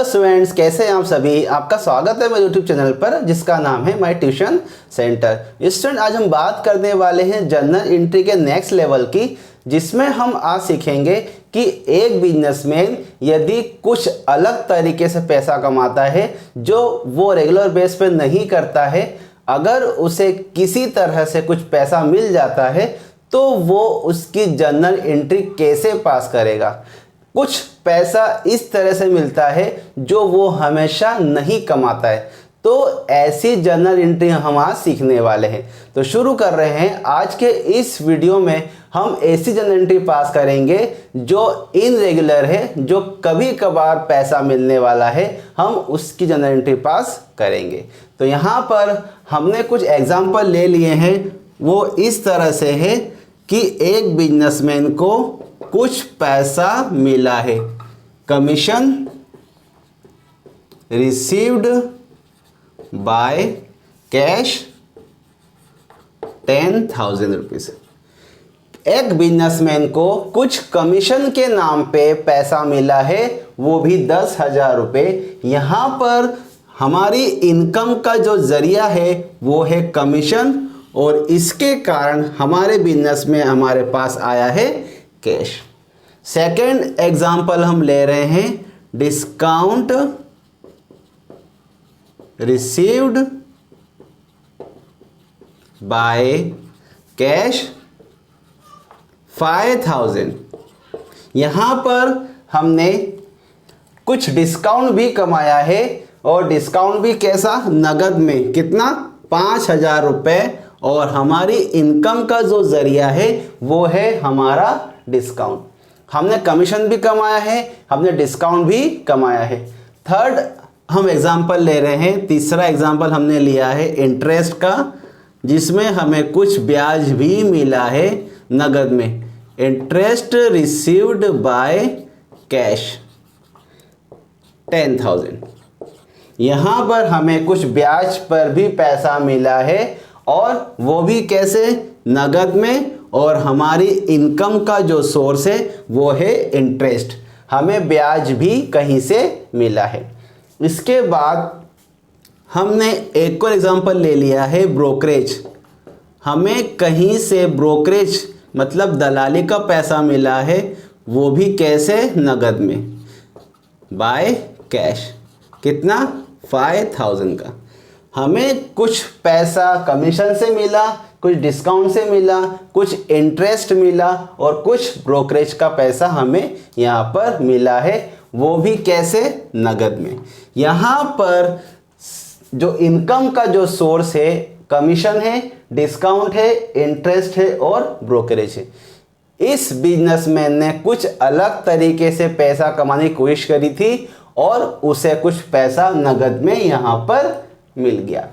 Hello students, कैसे हैं आप सभी। आपका स्वागत है मेरे यूट्यूब चैनल पर जिसका नाम है माय ट्यूशन सेंटर। स्टूडेंट, आज हम बात करने वाले हैं जर्नल एंट्री के नेक्स्ट लेवल की, जिसमें हम आज सीखेंगे कि एक बिजनेसमैन यदि कुछ अलग तरीके से पैसा कमाता है जो वो रेगुलर बेस पे नहीं करता है, अगर उसे किसी तरह से कुछ पैसा मिल जाता है तो वो उसकी जर्नल एंट्री कैसे पास करेगा। कुछ पैसा इस तरह से मिलता है जो वो हमेशा नहीं कमाता है, तो ऐसी जर्नल एंट्री हम आज सीखने वाले हैं। तो शुरू कर रहे हैं। आज के इस वीडियो में हम ऐसी जर्नल एंट्री पास करेंगे जो इनरेगुलर है, जो कभी कभार पैसा मिलने वाला है, हम उसकी जर्नल एंट्री पास करेंगे। तो यहाँ पर हमने कुछ एग्जाम्पल ले लिए हैं। वो इस तरह से है कि एक बिजनेसमैन को कुछ पैसा मिला है, commission received by cash 10,000 rupees. एक बिजनेसमैन को कुछ कमीशन के नाम पे पैसा मिला है, वो भी 10,000 रुपये। यहाँ पर हमारी इनकम का जो जरिया है वो है कमीशन, और इसके कारण हमारे बिजनेस में हमारे पास आया है कैश। सेकंड एग्जाम्पल हम ले रहे हैं, डिस्काउंट रिसीव्ड बाय कैश 5,000। यहां पर हमने कुछ डिस्काउंट भी कमाया है, और डिस्काउंट भी कैसा, नगद में। कितना, 5,000 रुपये। और हमारी इनकम का जो जरिया है वो है हमारा डिस्काउंट। हमने कमीशन भी कमाया है, हमने डिस्काउंट भी कमाया है। थर्ड हम एग्जांपल ले रहे हैं। तीसरा एग्जांपल हमने लिया है इंटरेस्ट का, जिसमें हमें कुछ ब्याज भी मिला है नगद में। Interest received by cash 10,000। यहाँ पर हमें कुछ ब्याज पर भी पैसा मिला है, और वो भी कैसे, नगद में। और हमारी इनकम का जो सोर्स है वो है इंटरेस्ट, हमें ब्याज भी कहीं से मिला है। इसके बाद हमने एक और एग्जांपल ले लिया है, ब्रोकरेज। हमें कहीं से ब्रोकरेज मतलब दलाली का पैसा मिला है, वो भी कैसे, नगद में, बाय कैश। कितना, 5,000 का। हमें कुछ पैसा कमीशन से मिला, कुछ डिस्काउंट से मिला, कुछ इंटरेस्ट मिला, और कुछ ब्रोकरेज का पैसा हमें यहाँ पर मिला है, वो भी कैसे, नगद में। यहाँ पर जो इनकम का जो सोर्स है, कमीशन है, डिस्काउंट है, इंटरेस्ट है और ब्रोकरेज है। इस बिजनेसमैन ने कुछ अलग तरीके से पैसा कमाने की कोशिश करी थी, और उसे कुछ पैसा नगद में यहाँ पर मिल गया।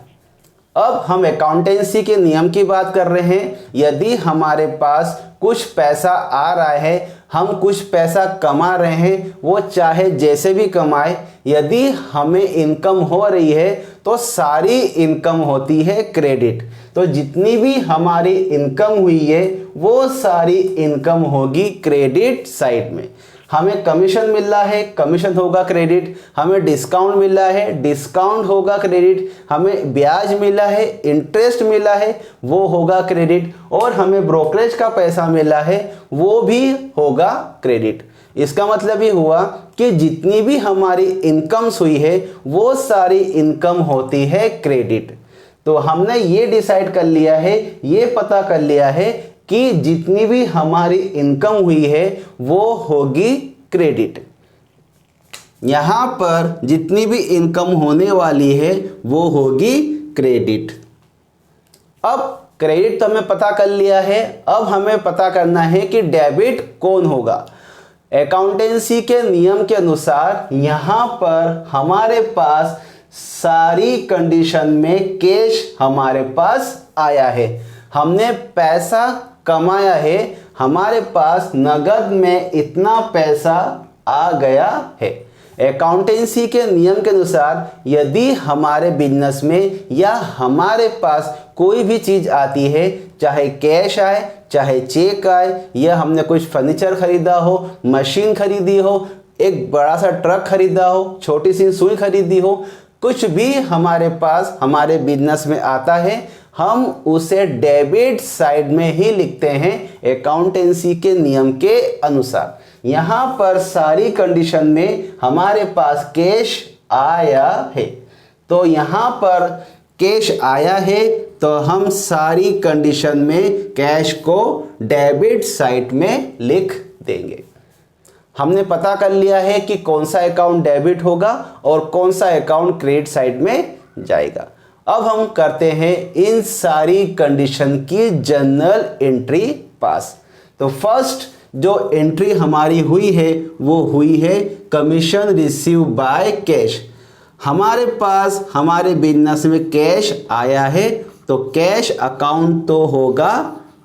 अब हम अकाउंटेंसी के नियम की बात कर रहे हैं। यदि हमारे पास कुछ पैसा आ रहा है, हम कुछ पैसा कमा रहे हैं, वो चाहे जैसे भी कमाए, यदि हमें इनकम हो रही है तो सारी इनकम होती है क्रेडिट। तो जितनी भी हमारी इनकम हुई है वो सारी इनकम होगी क्रेडिट साइड में। हमें कमीशन मिल रहा है, कमीशन होगा क्रेडिट। हमें डिस्काउंट मिल रहा है, डिस्काउंट होगा क्रेडिट। हमें ब्याज मिला है, इंटरेस्ट मिला है, वो होगा क्रेडिट। और हमें ब्रोकरेज का पैसा मिला है, वो भी होगा क्रेडिट। इसका मतलब ये हुआ कि जितनी भी हमारी इनकम्स हुई है वो सारी इनकम होती है क्रेडिट। तो हमने ये डिसाइड कर लिया है, ये पता कर लिया है कि जितनी भी हमारी इनकम हुई है वो होगी क्रेडिट। यहाँ पर जितनी भी इनकम होने वाली है वो होगी क्रेडिट। अब क्रेडिट तो हमें पता कर लिया है, अब हमें पता करना है कि डेबिट कौन होगा। अकाउंटेंसी के नियम के अनुसार यहाँ पर हमारे पास सारी कंडीशन में कैश हमारे पास आया है, हमने पैसा कमाया है, हमारे पास नगद में इतना पैसा आ गया है। अकाउंटेंसी के नियम के अनुसार यदि हमारे बिजनेस में या हमारे पास कोई भी चीज़ आती है, चाहे कैश आए, चाहे चेक आए, या हमने कुछ फर्नीचर खरीदा हो, मशीन खरीदी हो, एक बड़ा सा ट्रक खरीदा हो, छोटी सी सुई खरीदी हो, कुछ भी हमारे पास हमारे बिजनेस में आता है, हम उसे डेबिट साइड में ही लिखते हैं अकाउंटेंसी के नियम के अनुसार। यहाँ पर सारी कंडीशन में हमारे पास कैश आया है, तो यहाँ पर कैश आया है तो हम सारी कंडीशन में कैश को डेबिट साइड में लिख देंगे। हमने पता कर लिया है कि कौन सा अकाउंट डेबिट होगा और कौन सा अकाउंट क्रेडिट साइड में जाएगा। अब हम करते हैं इन सारी कंडीशन की जनरल एंट्री पास। तो फर्स्ट जो एंट्री हमारी हुई है वो हुई है कमीशन रिसीव बाय कैश। हमारे पास हमारे बिजनेस में कैश आया है तो कैश अकाउंट तो होगा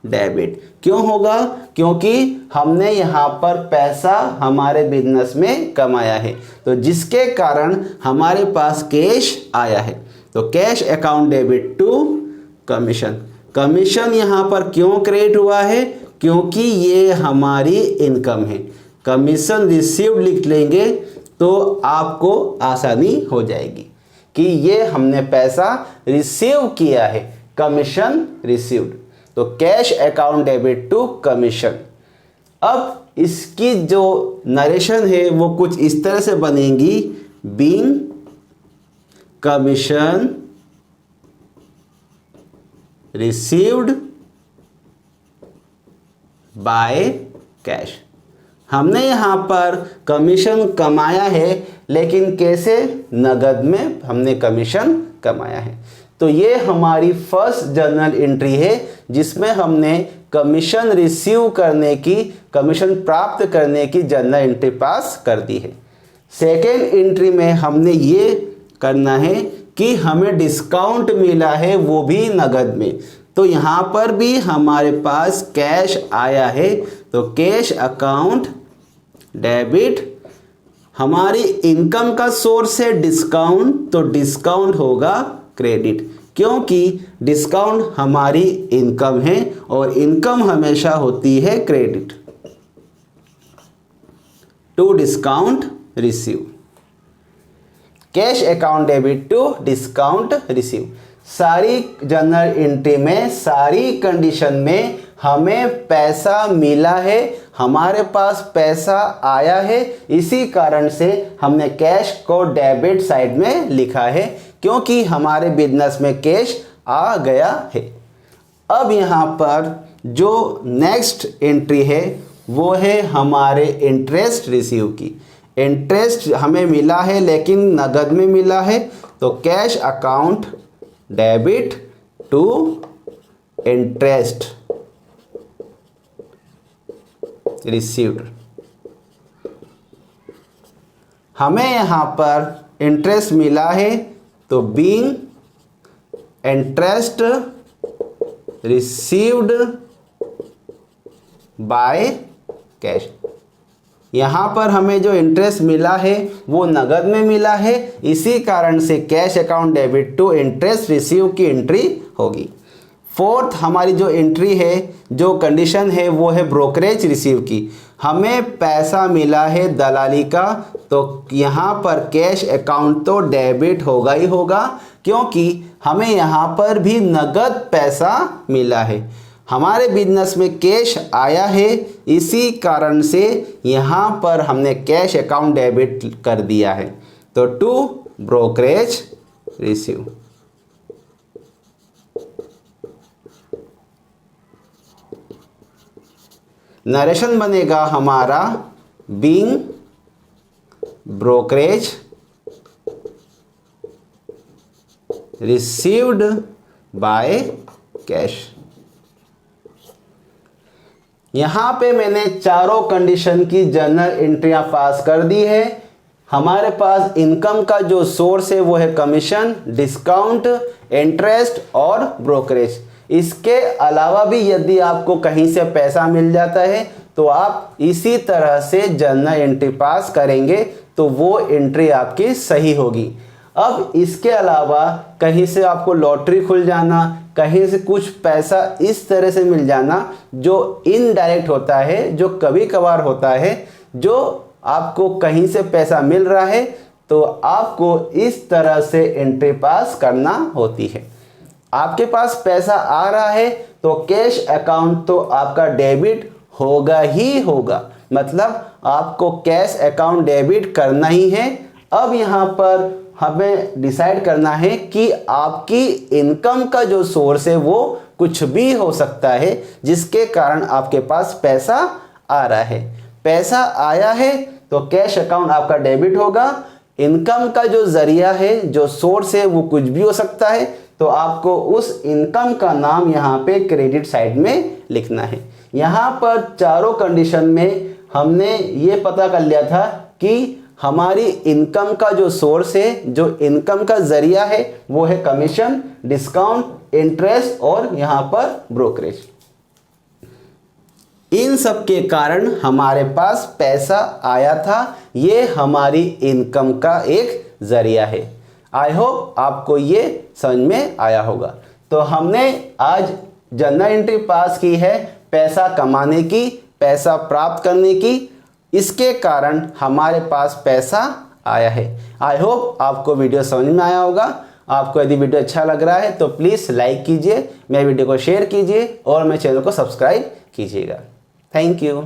डेबिट। क्यों होगा? क्योंकि हमने यहाँ पर पैसा हमारे बिजनेस में कमाया है, तो जिसके कारण हमारे पास कैश आया है। तो cash account debit to commission. Commission यहाँ पर क्यों क्रेडिट हुआ है? क्योंकि ये हमारी इनकम है। कमीशन रिसीव्ड लिख लेंगे तो आपको आसानी हो जाएगी कि ये हमने पैसा रिसीव किया है, कमीशन रिसीव्ड। तो cash account debit to commission. अब इसकी जो नरेशन है वो कुछ इस तरह से बनेगी, being commission received by cash. हमने यहाँ पर कमीशन कमाया है, लेकिन कैसे? नगद में हमने कमीशन कमाया है। तो ये हमारी फर्स्ट जर्नल एंट्री है जिसमें हमने कमीशन रिसीव करने की, कमीशन प्राप्त करने की जर्नल एंट्री पास कर दी है। सेकेंड एंट्री में हमने ये करना है कि हमें डिस्काउंट मिला है, वो भी नगद में। तो यहाँ पर भी हमारे पास कैश आया है तो कैश अकाउंट डेबिट। हमारी इनकम का सोर्स है डिस्काउंट, तो डिस्काउंट होगा क्रेडिट, क्योंकि डिस्काउंट हमारी इनकम है और इनकम हमेशा होती है credit. To discount receive. Cash account debit to discount receive. सारी जनरल एंट्री में सारी कंडीशन में हमें पैसा मिला है, हमारे पास पैसा आया है, इसी कारण से हमने कैश को डेबिट साइड में लिखा है, क्योंकि हमारे बिजनेस में कैश आ गया है। अब यहाँ पर जो नेक्स्ट एंट्री है वो है हमारे इंटरेस्ट रिसीव की। इंटरेस्ट हमें मिला है लेकिन नगद में मिला है, तो cash account debit to interest received. हमें यहाँ पर इंटरेस्ट मिला है तो being interest received by cash. यहाँ पर हमें जो इंटरेस्ट मिला है वो नगद में मिला है, इसी कारण से cash account debit to interest receive की एंट्री होगी। फोर्थ हमारी जो एंट्री है, जो कंडीशन है वो है ब्रोकरेज रिसीव की। हमें पैसा मिला है दलाली का, तो यहाँ पर कैश अकाउंट तो डेबिट होगा ही होगा, क्योंकि हमें यहाँ पर भी नगद पैसा मिला है। हमारे बिजनेस में कैश आया है, इसी कारण से यहाँ पर हमने कैश अकाउंट डेबिट कर दिया है। तो टू ब्रोकरेज रिसीव। नरेशन बनेगा हमारा being brokerage received by cash. यहाँ पे मैंने चारों कंडीशन की जनरल एंट्रियां पास कर दी है। हमारे पास इनकम का जो सोर्स है वो है कमीशन, डिस्काउंट, इंटरेस्ट और ब्रोकरेज। इसके अलावा भी यदि आपको कहीं से पैसा मिल जाता है तो आप इसी तरह से जनरल एंट्री पास करेंगे तो वो एंट्री आपकी सही होगी। अब इसके अलावा कहीं से आपको लॉटरी खुल जाना, कहीं से कुछ पैसा इस तरह से मिल जाना जो इनडायरेक्ट होता है, जो कभी कभार होता है, जो आपको कहीं से पैसा मिल रहा है तो आपको इस तरह से एंट्री पास करना होती है। आपके पास पैसा आ रहा है तो कैश अकाउंट तो आपका डेबिट होगा ही होगा, मतलब आपको कैश अकाउंट डेबिट करना ही है। अब यहाँ पर हमें डिसाइड करना है कि आपकी इनकम का जो सोर्स है वो कुछ भी हो सकता है जिसके कारण आपके पास पैसा आ रहा है। पैसा आया है तो कैश अकाउंट आपका डेबिट होगा। इनकम का जो जरिया है, जो सोर्स है, वो कुछ भी हो सकता है, तो आपको उस इनकम का नाम यहाँ पे क्रेडिट साइड में लिखना है। यहाँ पर चारों कंडीशन में हमने ये पता कर लिया था कि हमारी इनकम का जो सोर्स है, जो इनकम का जरिया है, वो है कमीशन, डिस्काउंट, इंटरेस्ट और यहाँ पर ब्रोकरेज। इन सब के कारण हमारे पास पैसा आया था, ये हमारी इनकम का एक जरिया है। आई होप आपको ये समझ में आया होगा। तो हमने आज जनरल एंट्री पास की है पैसा कमाने की, पैसा प्राप्त करने की, इसके कारण हमारे पास पैसा आया है। आई होप आपको वीडियो समझ में आया होगा। आपको यदि वीडियो अच्छा लग रहा है तो प्लीज़ लाइक कीजिए, मेरे वीडियो को शेयर कीजिए और मेरे चैनल को सब्सक्राइब कीजिएगा। Thank you.